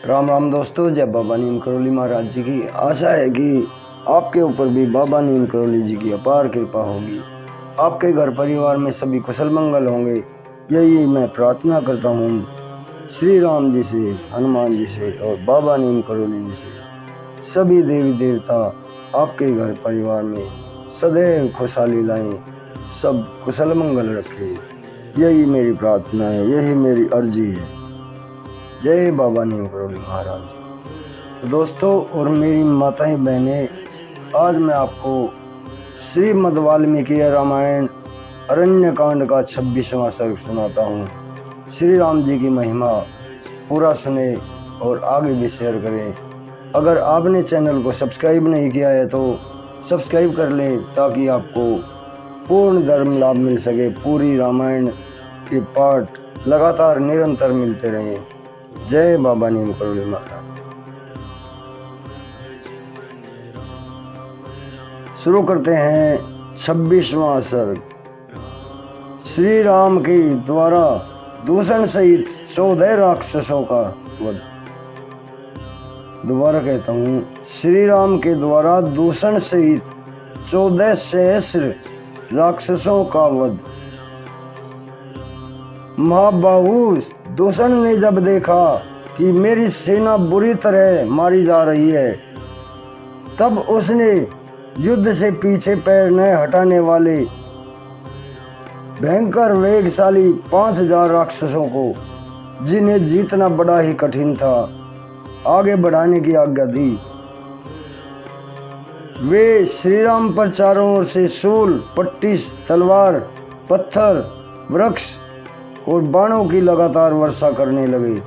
राम राम दोस्तों, जय बाबा नीम करौली महाराज जी की। आशा है कि आपके ऊपर भी बाबा नीम करौली जी की अपार कृपा होगी। आपके घर परिवार में सभी कुशल मंगल होंगे, यही मैं प्रार्थना करता हूँ श्री राम जी से, हनुमान जी से और बाबा नीम करौली जी से। सभी देवी देवता आपके घर परिवार में सदैव खुशहाली लाएं, सब कुशल मंगल रखे, यही मेरी प्रार्थना है, यही मेरी अर्जी है। जय बाबा नीम करौली महाराज। तो दोस्तों और मेरी माताएं बहनें, आज मैं आपको श्रीमद् वाल्मीकि रामायण अरण्य कांड का 26वां सर्ग सुनाता हूँ। श्री राम जी की महिमा पूरा सुने और आगे भी शेयर करें। अगर आपने चैनल को सब्सक्राइब नहीं किया है तो सब्सक्राइब कर लें, ताकि आपको पूर्ण धर्म लाभ मिल सके। पूरी रामायण के पाठ लगातार निरंतर मिलते रहें। जय बाबा नीम करौली महाराज। शुरू करते हैं 26वां सर्ग। श्री राम के द्वारा दूषण सहित 14 राक्षसों का वध। दोबारा कहता हूँ, श्री राम के द्वारा दूषण सहित 14 सहस्र राक्षसों का वध। महाबाहु दूषण ने जब देखा कि मेरी सेना बुरी तरह मारी जा रही है, तब उसने युद्ध से पीछे पैर न हटाने वाले भयंकर वेगशाली 5000 राक्षसों को, जिन्हें जीतना बड़ा ही कठिन था, आगे बढ़ाने की आज्ञा दी। वे श्री राम पर चारों ओर से शूल, पट्टिस, तलवार, पत्थर, वृक्ष और बाणों की लगातार वर्षा करने लगे।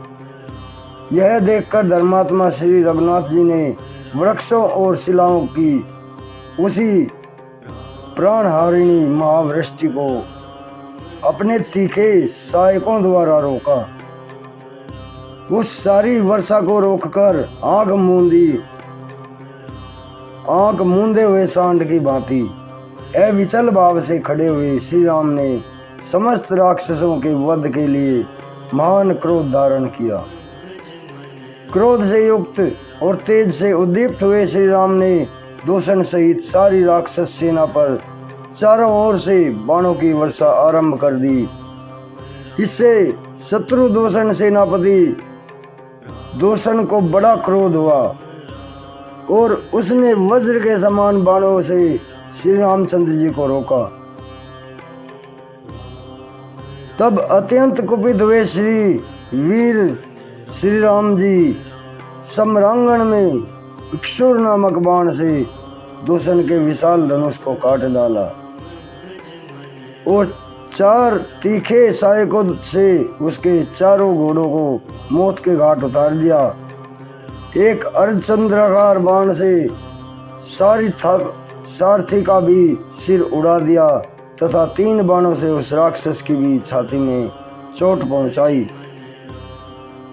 यह देखकर धर्मात्मा श्री रघुनाथ जी ने वृक्षों और शिलाओं की उसी प्राणहारिणी महावृष्टि को अपने तीखे सहायकों द्वारा रोका। उस सारी वर्षा को रोककर आंख मूंदे हुए सांड की भांति अविचल भाव से खड़े हुए श्री राम ने समस्त राक्षसों के वध के लिए महान क्रोध धारण किया। क्रोध से युक्त और तेज से उद्दीप्त हुए श्री राम ने दूषण सहित सारी राक्षस सेना पर चारों ओर से बाणों की वर्षा आरंभ कर दी। इससे शत्रु दूषण सेनापति दूषण को बड़ा क्रोध हुआ और उसने वज्र के समान बाणों से श्री रामचंद्र जी को रोका। तब अत्यंत कुपित हुए श्री राम जी सम्रांगण में इक्षुर नामक बाण से दूषण के विशाल धनुष को काट डाला और 4 तीखे सहायकों से उसके चारों घोड़ों को मौत के घाट उतार दिया। एक अर्धचंद्राकार बाण से सारथी का भी सिर उड़ा दिया तथा 3 बाणों से उस राक्षस की भी छाती में चोट पहुंचाई।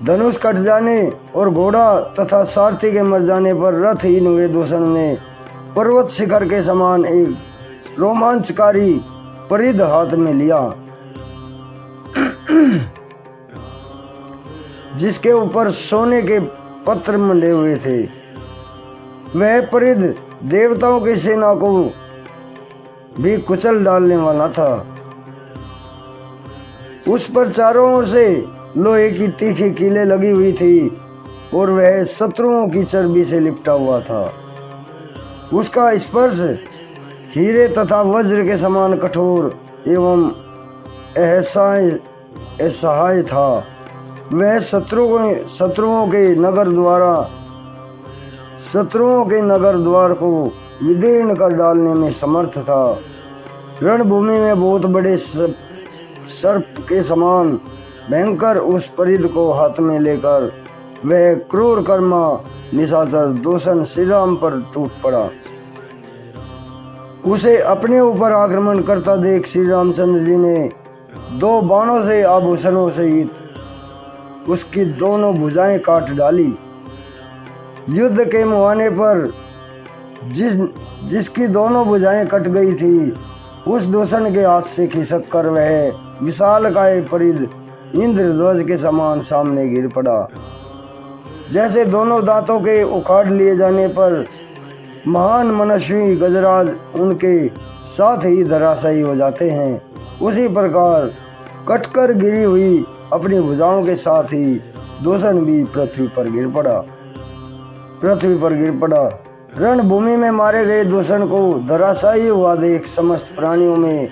धनुष कट जाने और घोड़ा तथा सारथी के मर जाने पर रथहीन हुए दूषण ने पर्वत शिखर के समान एक रोमांचकारी परिध हाथ में लिया, जिसके ऊपर सोने के पत्र मंडे हुए थे। वह परिध देवताओं की सेना को भी कुचल डालने वाला था। उस पर चारों ओर से लोहे की तीखी कीलें लगी हुई थी और वह शत्रुओं की चर्बी से लिपटा हुआ था। उसका स्पर्श हीरे तथा वज्र के समान कठोर एवं असहाय था। वह शत्रुओं के नगर द्वार को विदीर्ण कर डालने में समर्थ था। रणभूमि में बहुत बड़े सर्प के समान भयंकर उस परिध को हाथ में लेकर वह क्रूर कर्मा निशाचर दूषण श्री राम पर टूट पड़ा। उसे अपने ऊपर आक्रमण करता देख श्री रामचंद्र जी ने 2 बाणों से आभूषणों सहित उसकी दोनों भुजाएं काट डाली। युद्ध के मुहाने पर जिसकी दोनों भुजाएं कट गई थी, उस दूषण के हाथ से खिसक कर वह विशालकाय परिध इंद्रध्वज के समान सामने गिर पड़ा। जैसे दोनों दांतों के उखाड़ लिए जाने पर महान मनस्वी गजराज उनके साथ ही धराशायी हो जाते हैं, उसी प्रकार कटकर गिरी हुई अपनी भुजाओं के साथ ही दूषण भी पृथ्वी पर गिर पड़ा। रणभूमि में मारे गए दूषण को धराशायी हुआ देख समस्त प्राणियों में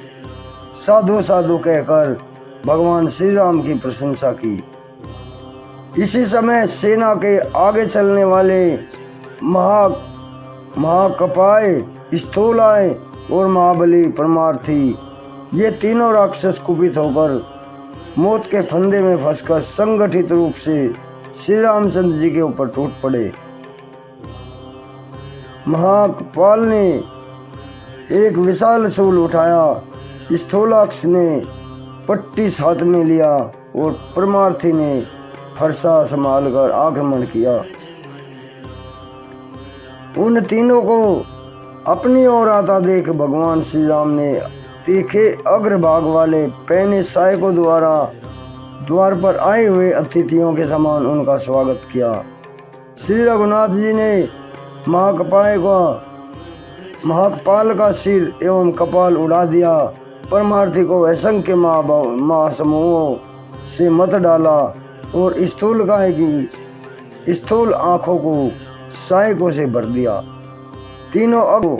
साधु साधु कहकर भगवान श्री राम की प्रशंसा की। इसी समय सेना के आगे चलने वाले महाकपाय, स्थूलाय और महाबली परमार्थी, ये तीनों राक्षस कुपित होकर मौत के फंदे में फंसकर संगठित रूप से श्री रामचंद्र जी के ऊपर टूट पड़े। महाकपाल ने एक विशाल शूल उठाया, स्थूलाक्ष ने पट्टी हाथ में लिया और परमार्थी ने फरसा संभालकर आक्रमण किया। उन तीनों को अपनी ओर आता देख भगवान श्री राम ने तीखे अग्रभाग वाले पहने सहायकों द्वार पर आए हुए अतिथियों के समान उनका स्वागत किया। श्री रघुनाथ जी ने महाकपाल का सिर एवं कपाल उड़ा दिया। परमार्थी को असंख्य महासमूहों से मत डाला और स्थूल आंखों को सहायकों से भर दिया। तीनों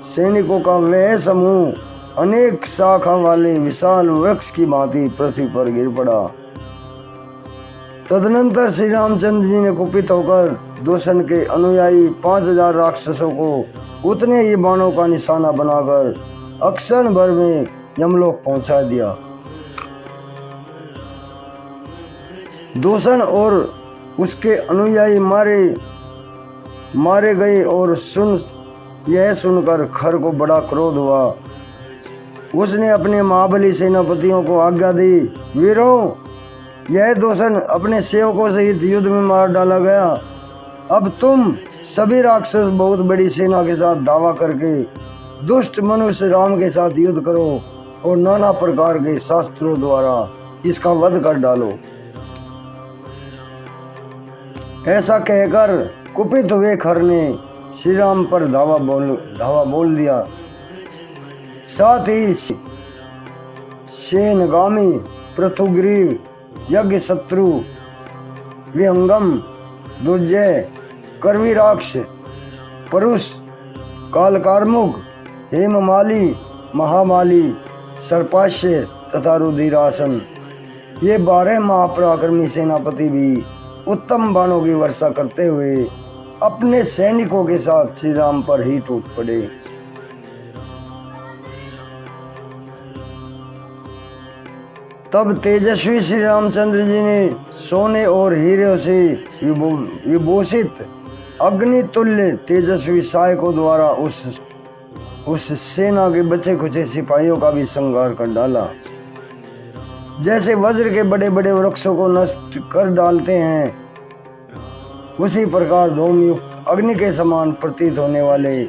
सैनिकों का वह समूह अनेक शाखा वाले विशाल वृक्ष की भांति पृथ्वी पर गिर पड़ा। तदनंतर श्री रामचंद्र जी ने कुपित होकर दूषण के अनुयायी 5000 राक्षसों को उतने ही बाणों का निशाना बनाकर अक्षण भर में यमलोक पहुंचा दिया। दूषण और उसके अनुयायी मारे गए और यह सुनकर खर को बड़ा क्रोध हुआ। उसने अपने महाबली सेनापतियों को आज्ञा दी, वीरों, यह दूषण अपने सेवकों सहित युद्ध में मार डाला गया। अब तुम सभी राक्षस बहुत बड़ी सेना के साथ दावा करके दुष्ट मनुष्य राम के साथ युद्ध करो और नाना प्रकार के शास्त्रों द्वारा इसका वध कर डालो। ऐसा कहकर कुपित हुए खर ने श्री राम पर धावा बोल दिया। साथ ही शेनगामी, पृथुग्रीव, यज्ञ शत्रु, विहंगम, दुर्जय, करवीराक्ष, परुष, कालकारमुख, हेममाली, महामाली, सर्पाश्य तथा रुधिरासन, ये 12 महापराक्रमी सेनापति भी उत्तम बाणों की वर्षा करते हुए अपने सैनिकों के साथ श्री राम पर ही टूट पड़े। तब तेजस्वी श्री रामचंद्र जी ने सोने और हीरे से विभूषित अग्नितुल्य तेजस्वी सहायकों द्वारा उस सेना के बचे खुचे सिपाहियों का भी संहार कर डाला। जैसे वज्र के बड़े बड़े वृक्षों को नष्ट कर डालते हैं, उसी प्रकार धूमयुक्त अग्नि के समान प्रतीत होने वाले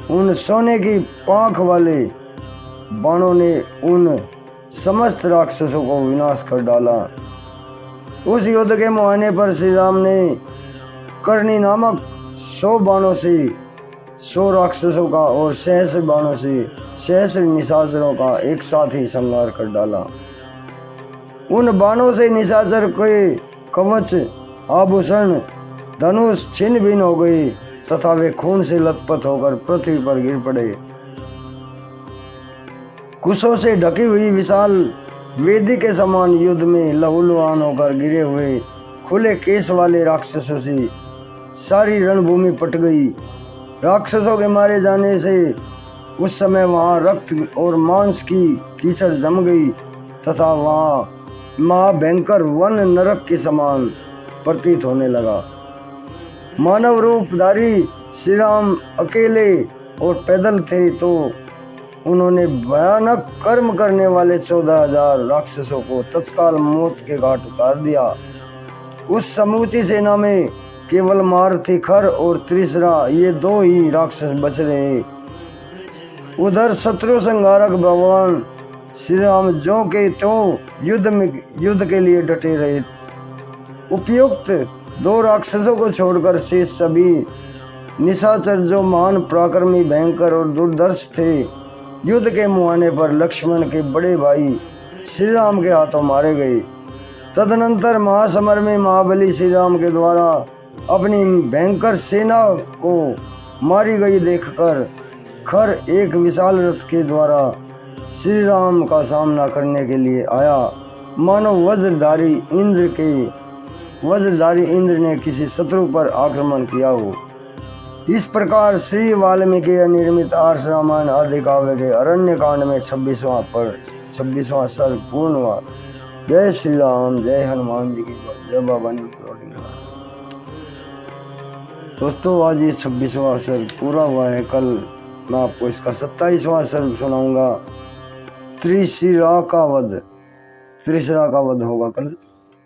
उन सोने की पांख वाले बाणों ने उन समस्त राक्षसों को विनाश कर डाला। उस युद्ध के मुहाने पर श्री राम ने करनी नामक 100 बाणों से 100 राक्षसों का और सहस्र बाणों से सहस्र निशाचरों का एक साथ ही संहार कर डाला। उन बाणों से निशाचर के कवच, आभूषण, धनुष छिन्न भिन्न हो गए तथा वे खून से लथपथ होकर पृथ्वी पर गिर पड़े। कुशों से ढकी हुई विशाल वेदी के समान युद्ध में लहूलुहान होकर गिरे हुए खुले केस वाले राक्षसों से सारी रणभूमि पट गई। राक्षसों के मारे जाने से उस समय वहां रक्त और मांस की कीचड़ जम गई तथा वहां महाभयंकर वन नरक के समान प्रतीत होने लगा। मानव रूपधारी श्री राम अकेले और पैदल थे तो उन्होंने भयानक कर्म करने वाले 14,000 राक्षसों को तत्काल मौत के घाट उतार दिया। उस समूची सेना में केवल मारुति खर और त्रिशरा, ये 2 ही राक्षस बच रहे। उधर शत्रु संहारक भगवान श्री राम जो के त्यों युद्ध के लिए डटे रहे। उपयुक्त दो राक्षसों को छोड़कर शेष सभी निशाचर जो महान पराक्रमी भयंकर और दुर्धर्ष थे युद्ध के मुहाने पर लक्ष्मण के बड़े भाई श्री राम के हाथों मारे गए। तदनंतर महासमर में महाबली श्री राम के द्वारा अपनी भयंकर सेना को मारी गई देखकर खर एक विशाल रथ के द्वारा श्री राम का सामना करने के लिए आया, मानो वज्रधारी इंद्र ने किसी शत्रु पर आक्रमण किया हो। इस प्रकार श्री वाल्मीकि निर्मित आर्ष रामायण आदि काव्य के अरण्य कांड में 26वां सर्ग पूर्ण हुआ। जय श्री राम, जय हनुमान जी की जय, बाबा नीम करोली। दोस्तों आज ये 26वां सर्ग पूरा हुआ है। कल मैं आपको इसका 27वां सर्ग सुनाऊंगा। त्रिशिरा का वध होगा कल।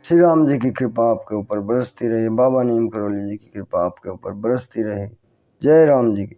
श्री राम जी की कृपा आपके ऊपर बरसती रहे, बाबा नीम करोली जी की कृपा आपके ऊपर बरसती रहे। जय राम जी की।